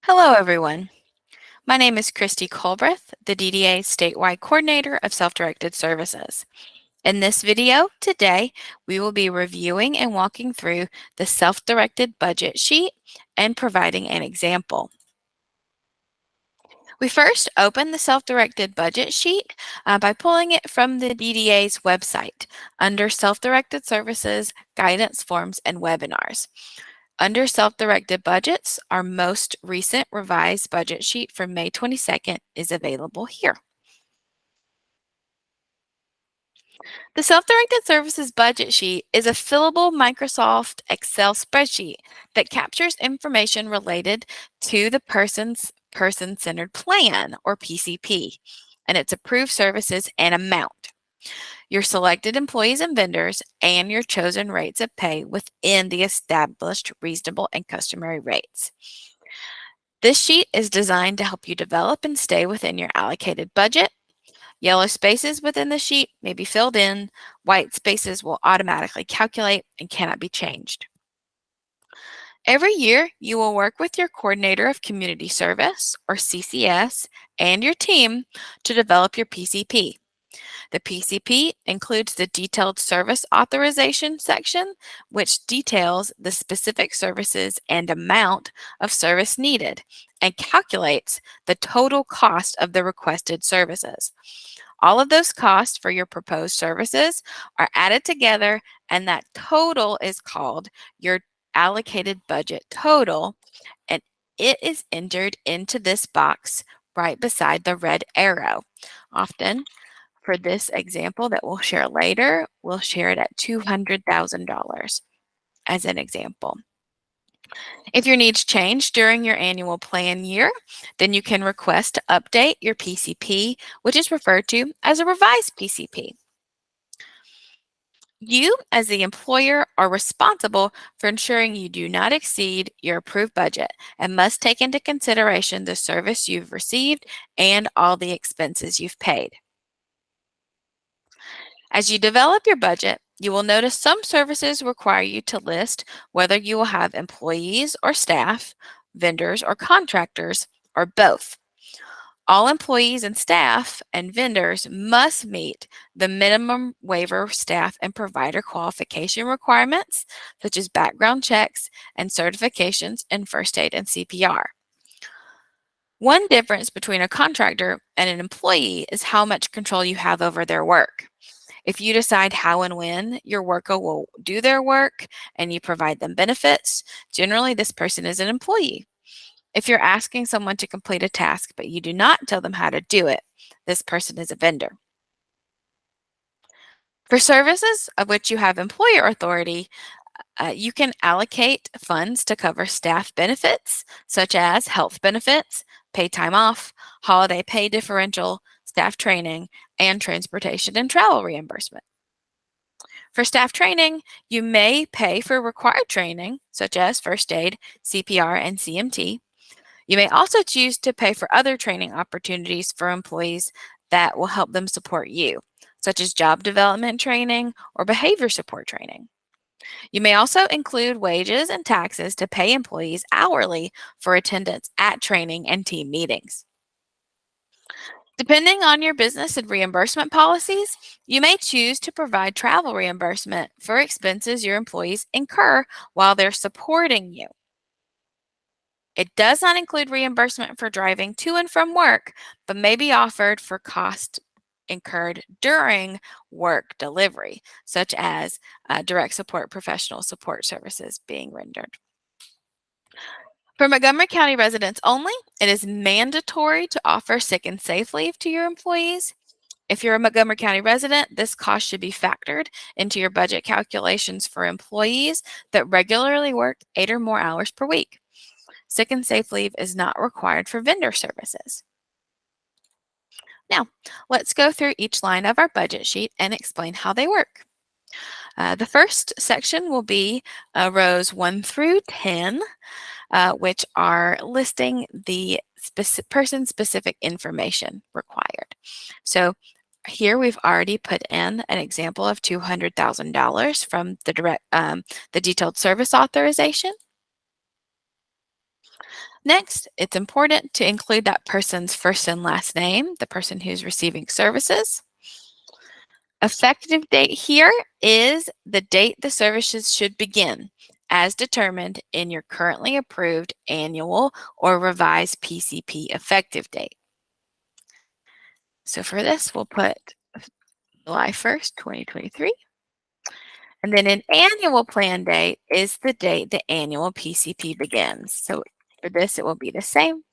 Hello, everyone. My name is Christy Colbreth, the DDA Statewide Coordinator of Self-Directed Services. In this video today, we will be reviewing and walking through the self-directed budget sheet and providing an example. We first open the self-directed budget sheet by pulling it from the DDA's website under Self-Directed Services, Guidance Forms, and Webinars. Under self-directed budgets, our most recent revised budget sheet from May 22nd is available here. The self-directed services budget sheet is a fillable Microsoft Excel spreadsheet that captures information related to the person-centered plan, or PCP, and its approved services and amount, your selected employees and vendors, and your chosen rates of pay within the established reasonable and customary rates. This sheet is designed to help you develop and stay within your allocated budget. Yellow spaces within the sheet may be filled in. White spaces will automatically calculate and cannot be changed. Every year, you will work with your Coordinator of Community Service, or CCS, and your team to develop your PCP. The PCP includes the Detailed Service Authorization section, which details the specific services and amount of service needed and calculates the total cost of the requested services. All of those costs for your proposed services are added together, and that total is called your allocated budget total, and it is entered into this box right beside the red arrow. Often, for this example that we'll share later, we'll share it at $200,000 as an example. If your needs change during your annual plan year, then you can request to update your PCP, which is referred to as a revised PCP. You, as the employer, are responsible for ensuring you do not exceed your approved budget and must take into consideration the service you've received and all the expenses you've paid. As you develop your budget, you will notice some services require you to list whether you will have employees or staff, vendors or contractors, or both. All employees and staff and vendors must meet the minimum waiver staff and provider qualification requirements, such as background checks and certifications in first aid and CPR. One difference between a contractor and an employee is how much control you have over their work. If you decide how and when your worker will do their work and you provide them benefits, generally this person is an employee. If you're asking someone to complete a task but you do not tell them how to do it, this person is a vendor. For services of which you have employer authority, you can allocate funds to cover staff benefits, such as health benefits, paid time off, holiday pay differential, staff training, and transportation and travel reimbursement. For staff training, you may pay for required training, such as first aid, CPR, and CMT. You may also choose to pay for other training opportunities for employees that will help them support you, such as job development training or behavior support training. You may also include wages and taxes to pay employees hourly for attendance at training and team meetings. Depending on your business and reimbursement policies, you may choose to provide travel reimbursement for expenses your employees incur while they're supporting you. It does not include reimbursement for driving to and from work, but may be offered for costs incurred during work delivery, such as direct support professional support services being rendered. For Montgomery County residents only, it is mandatory to offer sick and safe leave to your employees. If you're a Montgomery County resident, this cost should be factored into your budget calculations for employees that regularly work 8 or more hours per week. Sick and safe leave is not required for vendor services. Now, let's go through each line of our budget sheet and explain how they work. The first section will be rows 1 through 10, which are listing the person-specific information required. So here we've already put in an example of $200,000 from the detailed service authorization. Next, it's important to include that person's first and last name, the person who's receiving services. Effective date here is the date the services should begin, as determined in your currently approved annual or revised PCP effective date. So for this, we'll put July 1st, 2023. And then an annual plan date is the date the annual PCP begins. So for this, it will be the same.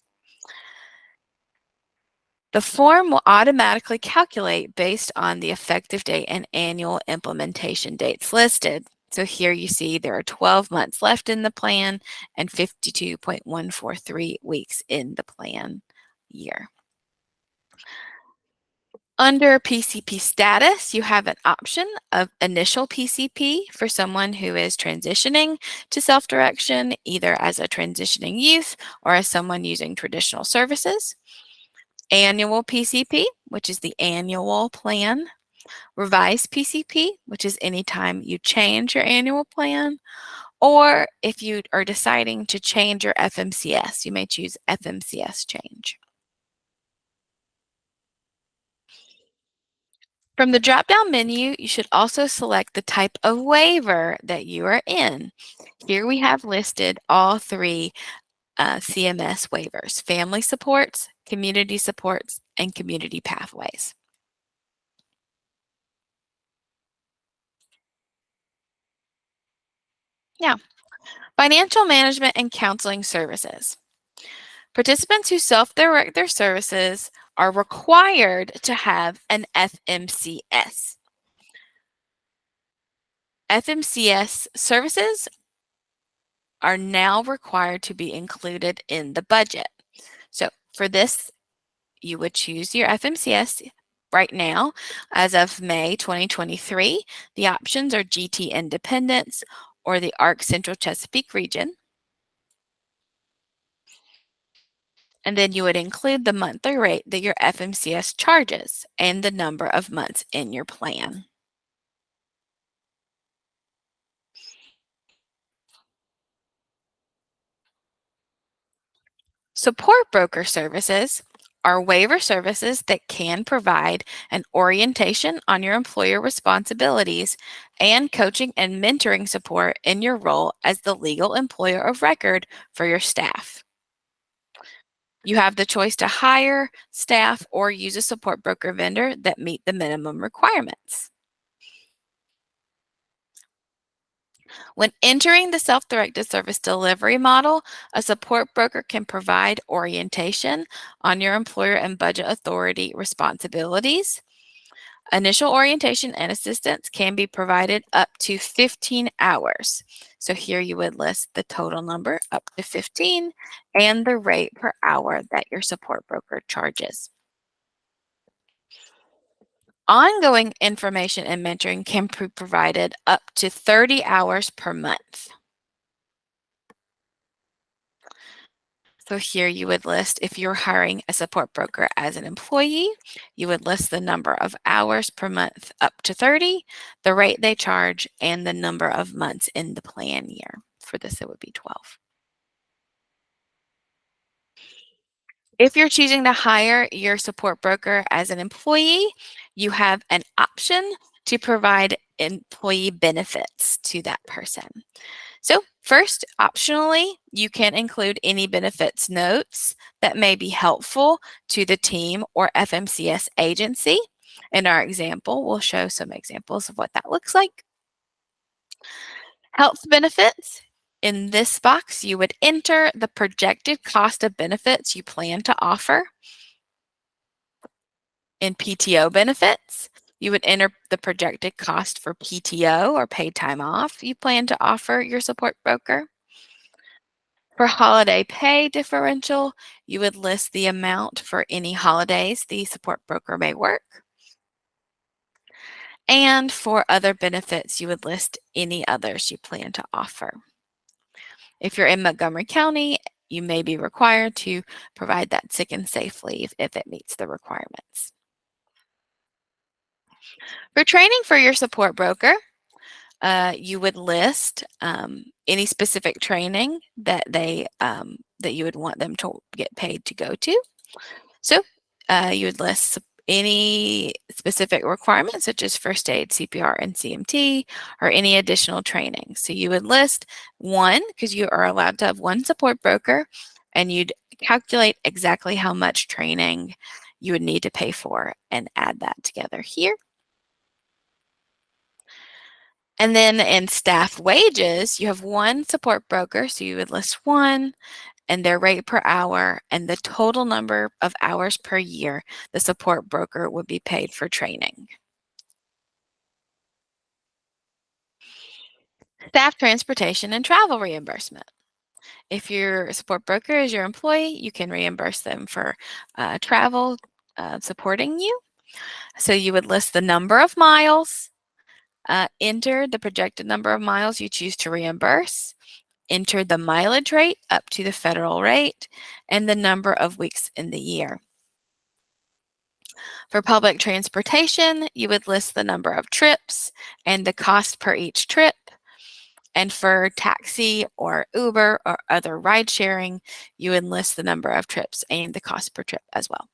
The form will automatically calculate based on the effective date and annual implementation dates listed. So here you see there are 12 months left in the plan and 52.143 weeks in the plan year. Under PCP status, you have an option of initial PCP for someone who is transitioning to self-direction, either as a transitioning youth or as someone using traditional services. Annual PCP, which is the annual plan. Revised PCP, which is anytime you change your annual plan. Or if you are deciding to change your FMCS, you may choose FMCS change. From the drop-down menu, you should also select the type of waiver that you are in. Here we have listed all three CMS waivers: family supports, community supports, and community pathways. Now, financial management and counseling services. Participants who self-direct their services are required to have an FMCS. FMCS services are now required to be included in the budget. So for this, you would choose your FMCS right now. As of May 2023, the options are GT Independence or the ARC Central Chesapeake region. And then you would include the monthly rate that your FMCS charges and the number of months in your plan. Support broker services are waiver services that can provide an orientation on your employer responsibilities and coaching and mentoring support in your role as the legal employer of record for your staff. You have the choice to hire staff or use a support broker vendor that meet the minimum requirements. When entering the self-directed service delivery model, a support broker can provide orientation on your employer and budget authority responsibilities. Initial orientation and assistance can be provided up to 15 hours. So here you would list the total number up to 15 and the rate per hour that your support broker charges. Ongoing information and mentoring can be provided up to 30 hours per month. So here you would list, if you're hiring a support broker as an employee, you would list the number of hours per month up to 30, the rate they charge, and the number of months in the plan year. For this, it would be 12. If you're choosing to hire your support broker as an employee, you have an option to provide employee benefits to that person. So first, optionally, you can include any benefits notes that may be helpful to the team or FMCS agency. In our example, we'll show some examples of what that looks like. Health benefits. In this box, you would enter the projected cost of benefits you plan to offer. In PTO benefits, you would enter the projected cost for PTO or paid time off you plan to offer your support broker. For holiday pay differential, you would list the amount for any holidays the support broker may work. And for other benefits, you would list any others you plan to offer. If you're in Montgomery County, you may be required to provide that sick and safe leave if it meets the requirements. For training for your support broker, you would list any specific training that that you would want them to get paid to go to. So you would list any specific requirements such as first aid, CPR, and CMT, or any additional training. So you would list one, because you are allowed to have one support broker, and you'd calculate exactly how much training you would need to pay for and add that together here. And then in staff wages, you have one support broker, so you would list one and their rate per hour and the total number of hours per year the support broker would be paid for training. Staff transportation and travel reimbursement. If your support broker is your employee, you can reimburse them for travel supporting you. So you would list the number of miles, enter the projected number of miles you choose to reimburse, enter the mileage rate up to the federal rate, and the number of weeks in the year. For public transportation, you would list the number of trips and the cost per each trip. And for taxi or Uber or other ride sharing, you would list the number of trips and the cost per trip as well.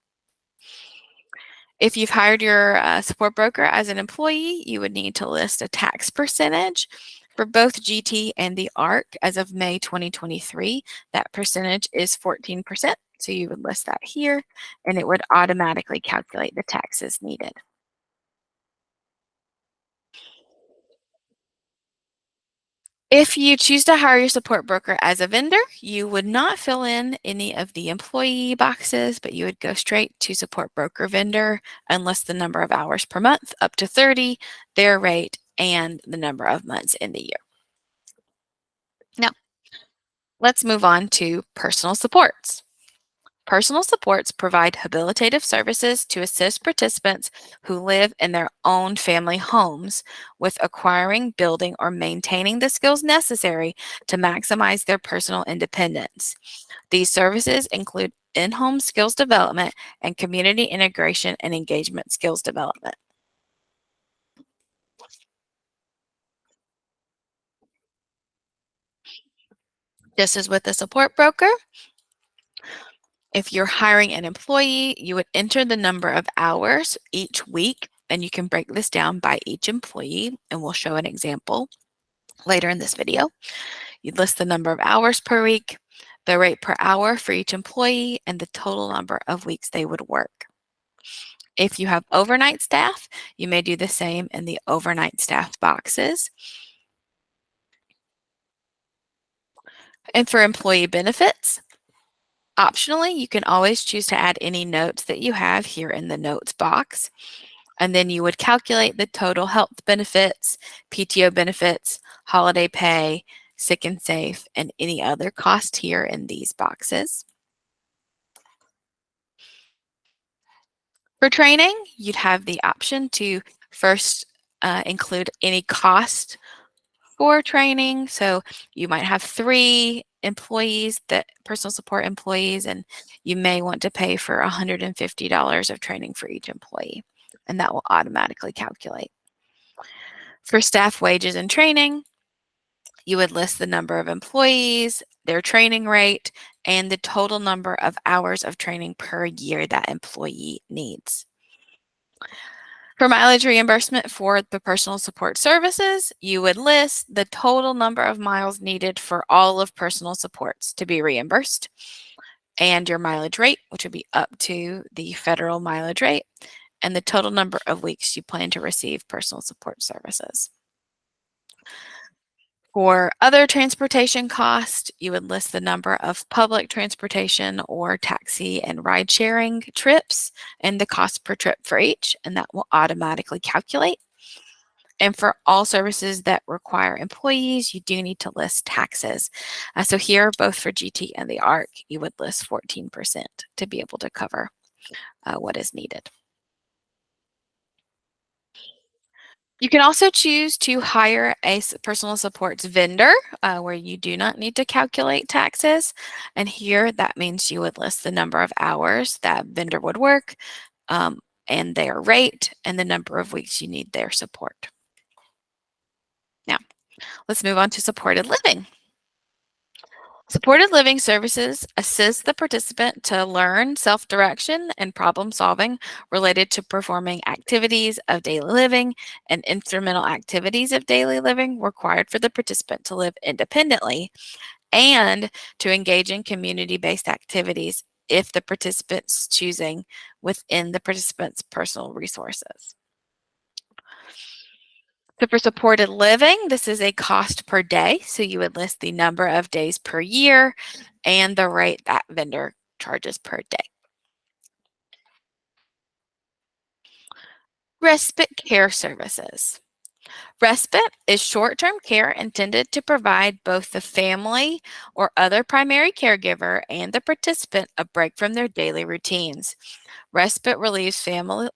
If you've hired your support broker as an employee, you would need to list a tax percentage. For both GT and the ARC as of May 2023, that percentage is 14%. So you would list that here, and it would automatically calculate the taxes needed. If you choose to hire your support broker as a vendor, you would not fill in any of the employee boxes, but you would go straight to support broker vendor and list the number of hours per month up to 30, their rate, and the number of months in the year. Now, let's move on to personal supports. Personal supports provide habilitative services to assist participants who live in their own family homes with acquiring, building, or maintaining the skills necessary to maximize their personal independence. These services include in-home skills development and community integration and engagement skills development. Just as with the support broker, if you're hiring an employee, you would enter the number of hours each week, and you can break this down by each employee, and we'll show an example later in this video. You'd list the number of hours per week, the rate per hour for each employee, and the total number of weeks they would work. If you have overnight staff, you may do the same in the overnight staff boxes. And for employee benefits, optionally, you can always choose to add any notes that you have here in the notes box. And then you would calculate the total health benefits, PTO benefits, holiday pay, sick and safe, and any other cost here in these boxes. For training, you'd have the option to first include any cost for training. So you might have 3 employees, that personal support employees, and you may want to pay for $150 of training for each employee, and that will automatically calculate. For staff wages and training, you would list the number of employees, their training rate, and the total number of hours of training per year that employee needs. For mileage reimbursement for the personal support services, you would list the total number of miles needed for all of personal supports to be reimbursed and your mileage rate, which would be up to the federal mileage rate, and the total number of weeks you plan to receive personal support services. For other transportation costs, you would list the number of public transportation or taxi and ride sharing trips and the cost per trip for each, and that will automatically calculate. And for all services that require employees, you do need to list taxes. So here, both for GT and the ARC, you would list 14% to be able to cover what is needed. You can also choose to hire a personal supports vendor where you do not need to calculate taxes. And here, that means you would list the number of hours that vendor would work and their rate and the number of weeks you need their support. Now, let's move on to supported living. Supported living services assist the participant to learn self-direction and problem solving related to performing activities of daily living and instrumental activities of daily living required for the participant to live independently and to engage in community-based activities if the participant's choosing within the participant's personal resources. So for supported living, this is a cost per day. So you would list the number of days per year and the rate that vendor charges per day. Respite care services. Respite is short-term care intended to provide both the family or other primary caregiver and the participant a break from their daily routines. Respite relieves families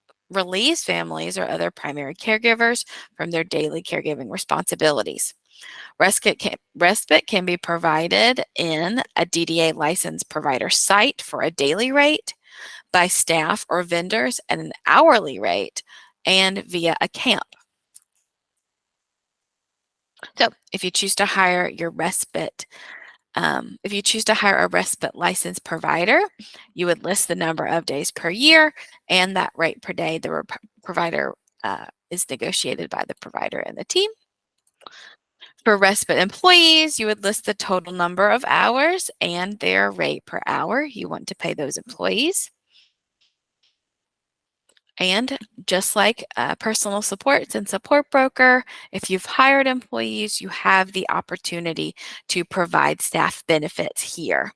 or other primary caregivers from their daily caregiving responsibilities. Respite can be provided in a DDA licensed provider site for a daily rate, by staff or vendors at an hourly rate, and via a camp. So if you choose to hire your respite, if you choose to hire a respite licensed provider, you would list the number of days per year and that rate per day the provider is negotiated by the provider and the team. For respite employees, you would list the total number of hours and their rate per hour you want to pay those employees. And just like personal supports and support broker, if you've hired employees, you have the opportunity to provide staff benefits here.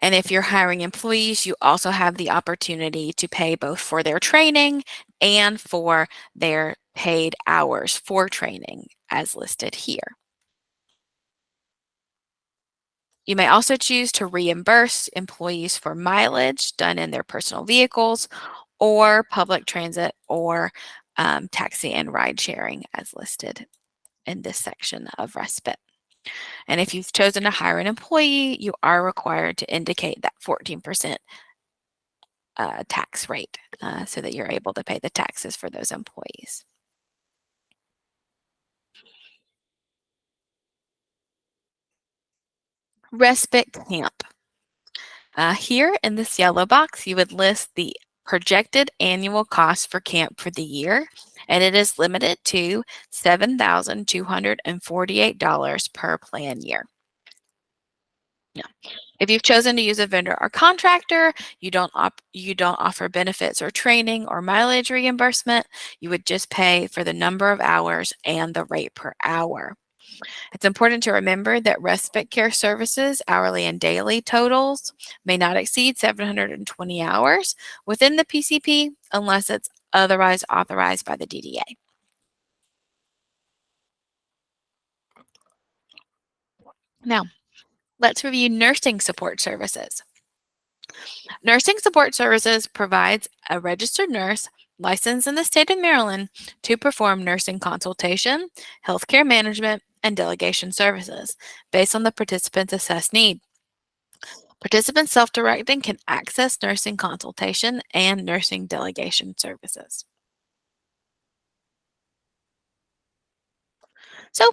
And if you're hiring employees, you also have the opportunity to pay both for their training and for their paid hours for training as listed here. You may also choose to reimburse employees for mileage done in their personal vehicles or public transit or taxi and ride sharing as listed in this section of respite. And if you've chosen to hire an employee, you are required to indicate that 14% tax rate so that you're able to pay the taxes for those employees. Respite camp. Here in this yellow box, you would list the projected annual cost for camp for the year, and it is limited to $7,248 per plan year. Yeah. If you've chosen to use a vendor or contractor, you don't offer benefits or training or mileage reimbursement. You would just pay for the number of hours and the rate per hour. It's important to remember that respite care services, hourly and daily totals, may not exceed 720 hours within the PCP unless it's otherwise authorized by the DDA. Now, let's review nursing support services. Nursing support services provides a registered nurse licensed in the state of Maryland to perform nursing consultation, healthcare management, and delegation services based on the participant's assessed need. Participants self-directing can access nursing consultation and nursing delegation services. So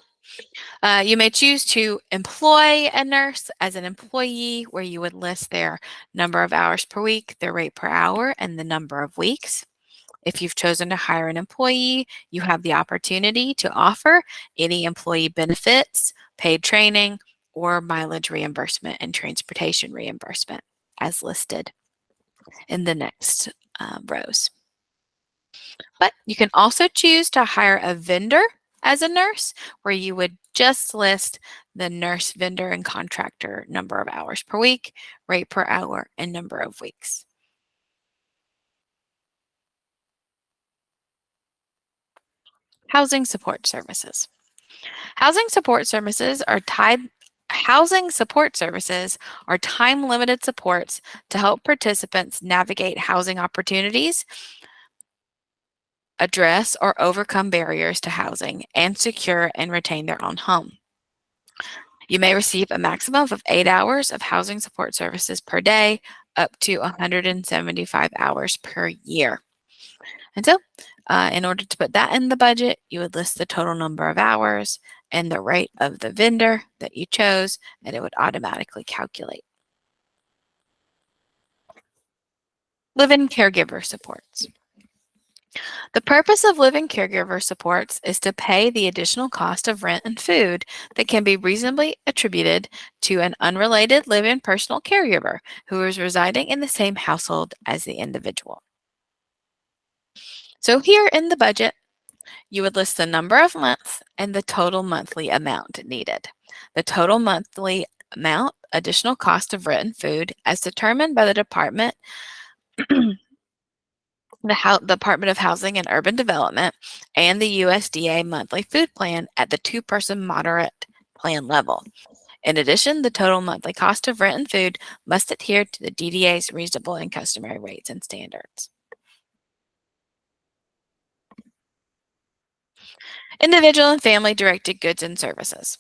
you may choose to employ a nurse as an employee where you would list their number of hours per week, their rate per hour, and the number of weeks. If you've chosen to hire an employee, you have the opportunity to offer any employee benefits, paid training, or mileage reimbursement and transportation reimbursement as listed in the next rows. But you can also choose to hire a vendor as a nurse where you would just list the nurse, vendor, and contractor number of hours per week, rate per hour, and number of weeks. Housing support services. Housing support services are time-limited supports to help participants navigate housing opportunities, address or overcome barriers to housing, and secure and retain their own home. You may receive a maximum of 8 hours of housing support services per day, up to 175 hours per year. And so, in order to put that in the budget, you would list the total number of hours and the rate of the vendor that you chose, and it would automatically calculate. Live-in caregiver supports. The purpose of live-in caregiver supports is to pay the additional cost of rent and food that can be reasonably attributed to an unrelated live-in personal caregiver who is residing in the same household as the individual. So here in the budget, you would list the number of months and the total monthly amount needed. The total monthly amount, additional cost of rent and food, as determined by the Department of Housing and Urban Development and the USDA monthly food plan at the two-person moderate plan level. In addition, the total monthly cost of rent and food must adhere to the DDA's reasonable and customary rates and standards. Individual and family directed goods and services.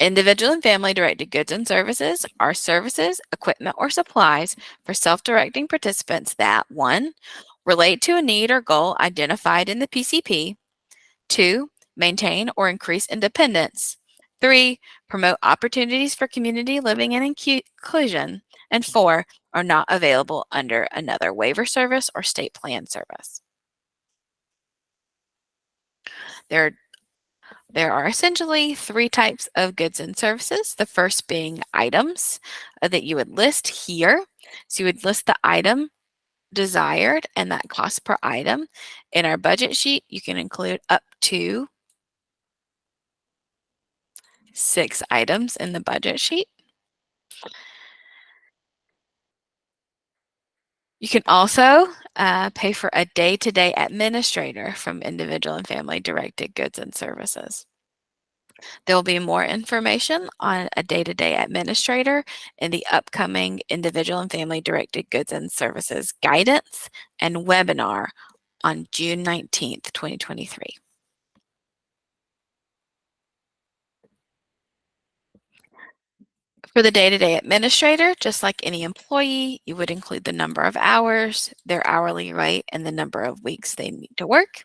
Individual and family directed goods and services are services, equipment, or supplies for self-directing participants that 1. Relate to a need or goal identified in the PCP, 2. Maintain or increase independence, 3. Promote opportunities for community living and inclusion, and 4. Are not available under another waiver service or state plan service. There There are essentially three types of goods and services. The first being items that you would list here. So you would list the item desired and that cost per item. In our budget sheet, you can include up to 6 items in the budget sheet. You can also pay for a day-to-day administrator from individual and family directed goods and services. There will be more information on a day-to-day administrator in the upcoming Individual and Family Directed Goods and Services Guidance and webinar on June 19th, 2023. For the day-to-day administrator, just like any employee, you would include the number of hours, their hourly rate, and the number of weeks they need to work.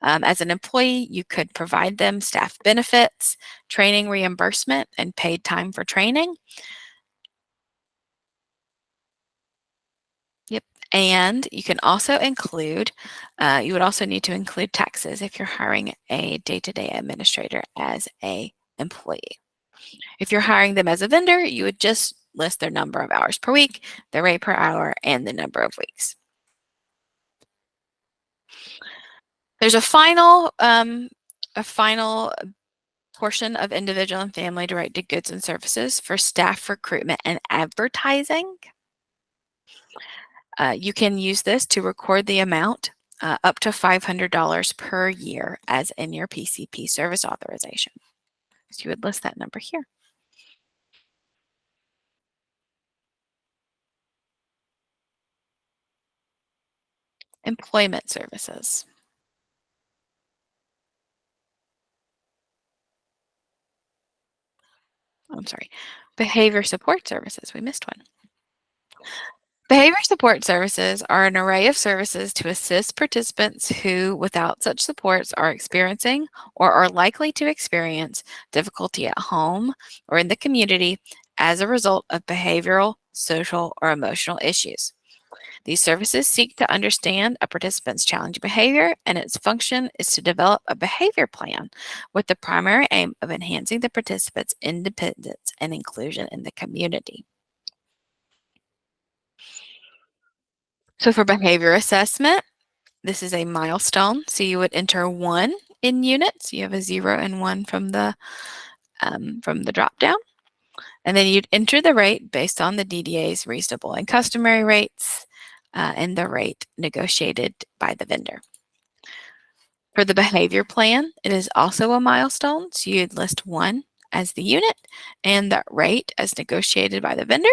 As an employee, you could provide them staff benefits, training reimbursement, and paid time for training. Yep. And you can also include, you would also need to include taxes if you're hiring a day-to-day administrator as a employee. If you're hiring them as a vendor, you would just list their number of hours per week, the rate per hour, and the number of weeks. There's a final portion of individual and family directed goods and services for staff recruitment and advertising. You can use this to record the amount up to $500 per year as in your PCP service authorization. So you would list that number here. Employment services. I'm sorry. Behavior support services. We missed one. Behavior support services are an array of services to assist participants who, without such supports, are experiencing or are likely to experience difficulty at home or in the community as a result of behavioral, social, or emotional issues. These services seek to understand a participant's challenging behavior, and its function is to develop a behavior plan with the primary aim of enhancing the participant's independence and inclusion in the community. So for behavior assessment, this is a milestone. So you would enter 1 in units. You have a 0 and 1 from the drop down. And then you'd enter the rate based on the DDA's reasonable and customary rates and the rate negotiated by the vendor. For the behavior plan, it is also a milestone. So you'd list 1 as the unit and the rate as negotiated by the vendor.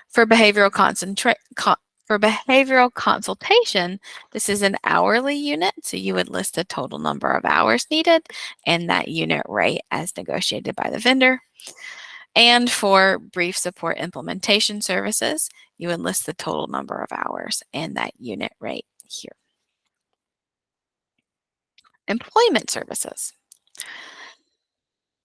For behavioral consultation, this is an hourly unit, so you would list the total number of hours needed and that unit rate as negotiated by the vendor. And for brief support implementation services, you would list the total number of hours and that unit rate here. Employment services.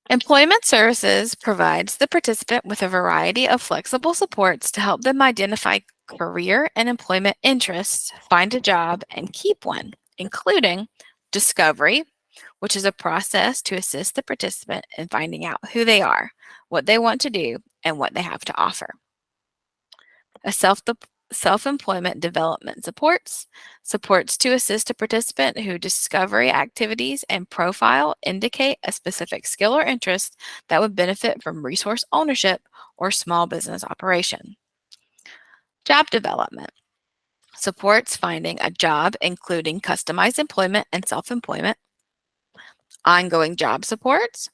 Employment Services provides the participant with a variety of flexible supports to help them identify career and employment interests, find a job, and keep one, including discovery, which is a process to assist the participant in finding out who they are, what they want to do, and what they have to offer. A self-employment development supports to assist a participant who discovery activities and profile indicate a specific skill or interest that would benefit from resource ownership or small business operation. Job development supports finding a job, including customized employment and self-employment. Ongoing job supports,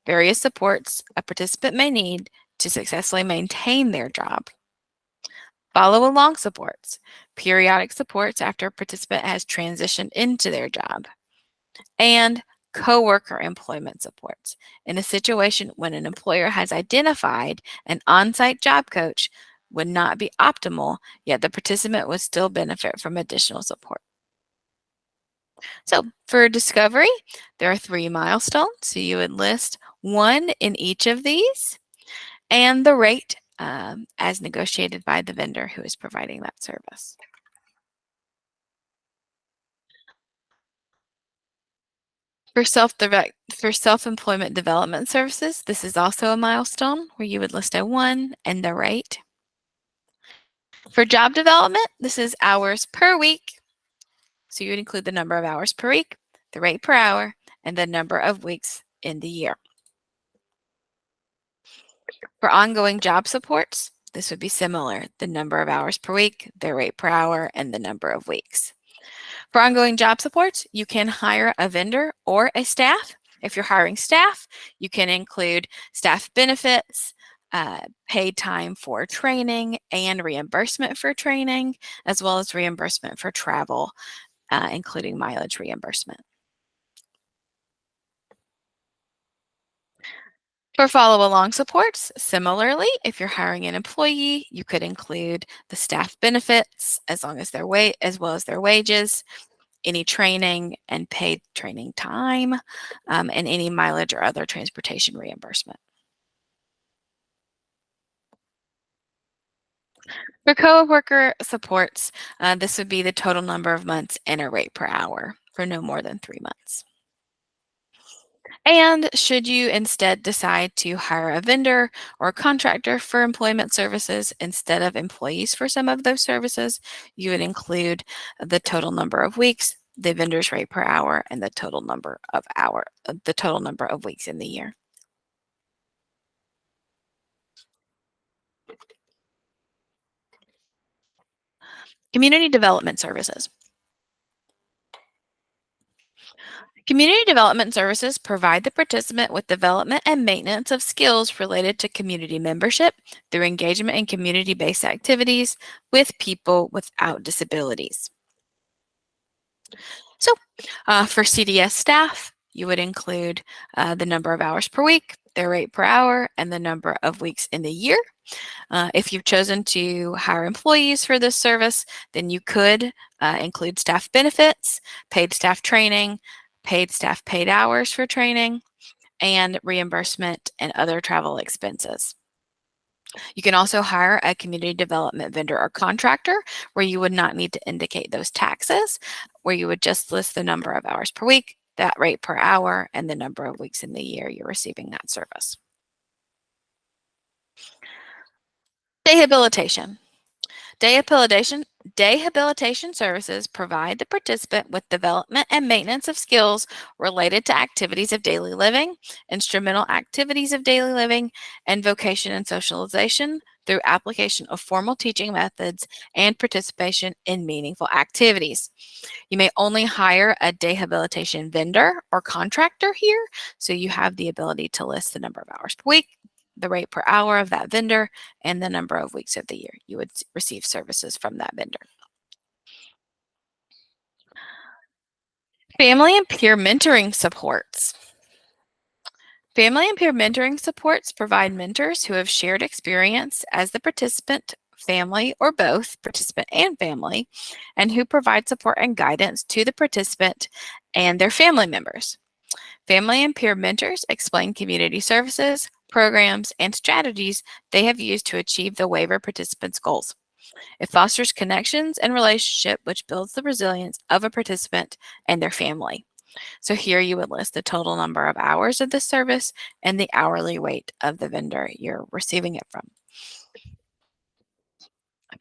various supports a participant may need to successfully maintain their job. Follow along supports, periodic supports after a participant has transitioned into their job. And coworker employment supports in a situation when an employer has identified an on-site job coach would not be optimal, yet the participant would still benefit from additional support. So for discovery, there are 3 milestones. So you would list one in each of these and the rate as negotiated by the vendor who is providing that service. For self-employment development services, this is also a milestone where you would list a 1 and the rate. For job development, this is hours per week. So you would include the number of hours per week, the rate per hour, and the number of weeks in the year. For ongoing job supports, this would be similar, the number of hours per week, the rate per hour, and the number of weeks. For ongoing job supports, you can hire a vendor or a staff. If you're hiring staff, you can include staff benefits, paid time for training, and reimbursement for training, as well as reimbursement for travel, including mileage reimbursement. For follow-along supports, similarly, if you're hiring an employee, you could include the staff benefits as long as as well as their wages, any training and paid training time, and any mileage or other transportation reimbursement. For coworker supports, this would be the total number of months and a rate per hour for no more than 3 months. And should you instead decide to hire a vendor or a contractor for employment services instead of employees for some of those services, you would include the total number of weeks, the vendor's rate per hour, and the total number of weeks in the year. Community development services. Community development services provide the participant with development and maintenance of skills related to community membership through engagement in community-based activities with people without disabilities. So for CDS staff, you would include the number of hours per week, their rate per hour, and the number of weeks in the year. If you've chosen to hire employees for this service, then you could include staff benefits, paid staff training, paid staff paid hours for training, and reimbursement and other travel expenses. You can also hire a community development vendor or contractor where you would not need to indicate those taxes, where you would just list the number of hours per week, that rate per hour, and the number of weeks in the year you're receiving that service. Rehabilitation. Rehabilitation services provide the participant with development and maintenance of skills related to activities of daily living, instrumental activities of daily living, and vocation and socialization through application of formal teaching methods and participation in meaningful activities. You may only hire a rehabilitation vendor or contractor here, so you have the ability to list the number of hours per week, the rate per hour of that vendor, and the number of weeks of the year you would receive services from that vendor. Family and peer mentoring supports. Family and peer mentoring supports provide mentors who have shared experience as the participant, family, or both participant and family, and who provide support and guidance to the participant and their family members. Family and peer mentors explain community services, programs, and strategies they have used to achieve the waiver participants' goals. It fosters connections and relationship, which builds the resilience of a participant and their family. So here you would list the total number of hours of this service and the hourly rate of the vendor you're receiving it from.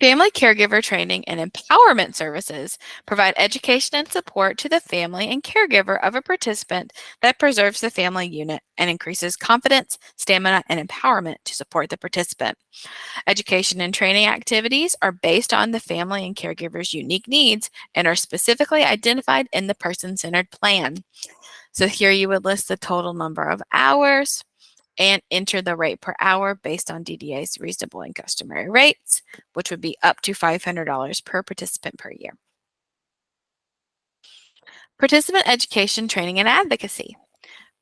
Family caregiver training and empowerment services provide education and support to the family and caregiver of a participant that preserves the family unit and increases confidence, stamina, and empowerment to support the participant. Education and training activities are based on the family and caregiver's unique needs and are specifically identified in the person-centered plan. So here you would list the total number of hours and enter the rate per hour based on DDA's reasonable and customary rates, which would be up to $500 per participant per year. Participant education, training, and advocacy.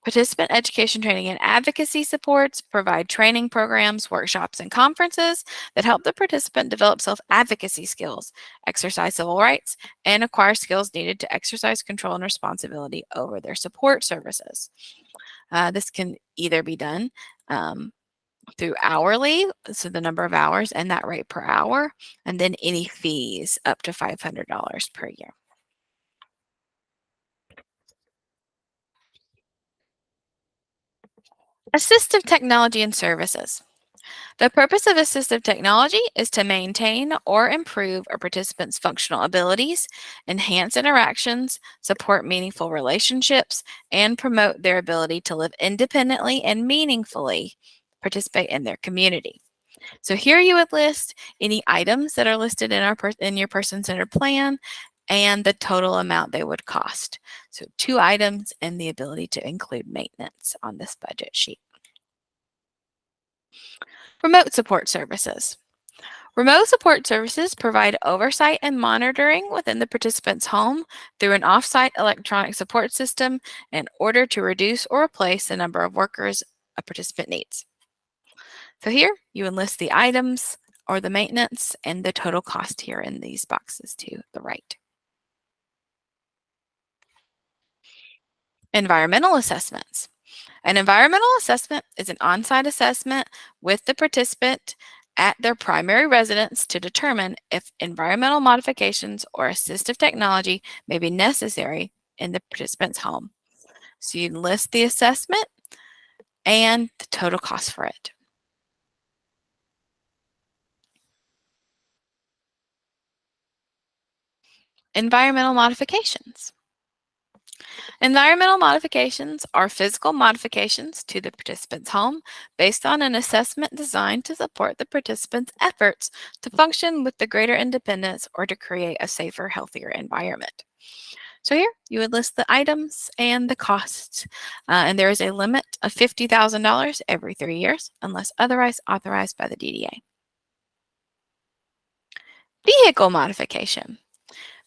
Participant education, training, and advocacy supports provide training programs, workshops, and conferences that help the participant develop self-advocacy skills, exercise civil rights, and acquire skills needed to exercise control and responsibility over their support services. This can either be done um, through hourly, so the number of hours and that rate per hour, and then any fees up to $500 per year. Assistive technology and services. The purpose of assistive technology is to maintain or improve a participant's functional abilities, enhance interactions, support meaningful relationships, and promote their ability to live independently and meaningfully participate in their community. So here you would list any items that are listed in in your person-centered plan and the total amount they would cost. So 2 items and the ability to include maintenance on this budget sheet. Remote support services. Remote support services provide oversight and monitoring within the participant's home through an off-site electronic support system in order to reduce or replace the number of workers a participant needs. So here you enlist the items or the maintenance and the total cost here in these boxes to the right. Environmental assessments. An environmental assessment is an on-site assessment with the participant at their primary residence to determine if environmental modifications or assistive technology may be necessary in the participant's home. So you list the assessment and the total cost for it. Environmental modifications. Environmental modifications are physical modifications to the participant's home based on an assessment designed to support the participant's efforts to function with the greater independence or to create a safer, healthier environment. So here you would list the items and the costs, and there is a limit of $50,000 every 3 years unless otherwise authorized by the DDA. Vehicle modification.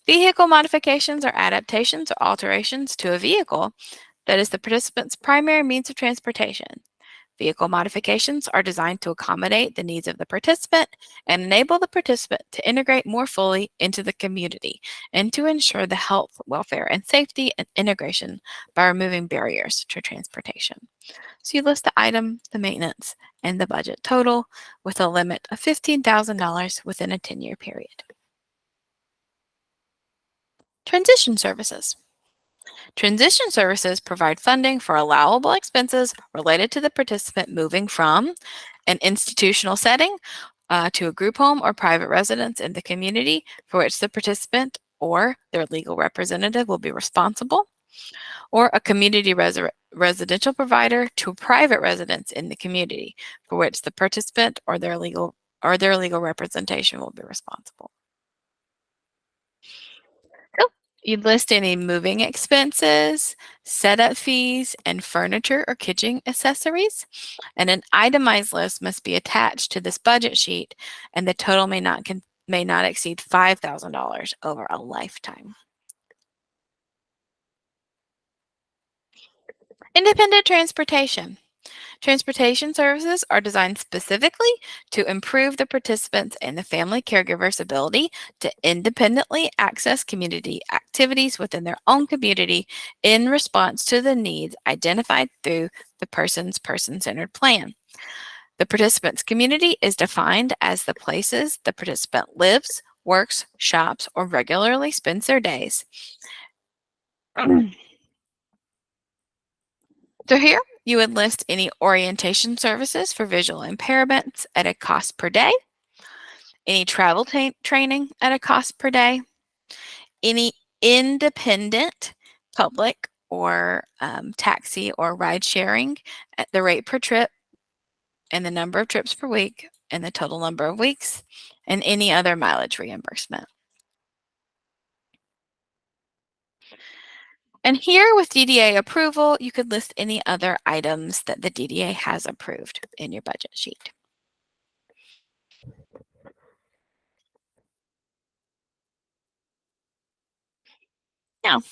Vehicle modifications are adaptations or alterations to a vehicle that is the participant's primary means of transportation. Vehicle modifications are designed to accommodate the needs of the participant and enable the participant to integrate more fully into the community and to ensure the health, welfare, and safety and integration by removing barriers to transportation. So you list the item, the maintenance, and the budget total with a limit of $15,000 within a 10-year period. Transition services. Transition services provide funding for allowable expenses related to the participant moving from an institutional setting to a group home or private residence in the community for which the participant or their legal representative will be responsible, or a community residential provider to a private residence in the community for which the participant or their legal representation will be responsible. So you list any moving expenses, setup fees, and furniture or kitchen accessories. And an itemized list must be attached to this budget sheet, and the total may not exceed $5,000 over a lifetime. Independent transportation. Transportation services are designed specifically to improve the participants and the family caregiver's ability to independently access community activities within their own community in response to the needs identified through the person's person-centered plan. The participant's community is defined as the places the participant lives, works, shops, or regularly spends their days. So here you would list any orientation services for visual impairments at a cost per day, any travel training at a cost per day, any independent public or taxi or ride sharing at the rate per trip and the number of trips per week and the total number of weeks, and any other mileage reimbursement. And here with DDA approval, you could list any other items that the DDA has approved in your budget sheet. Now,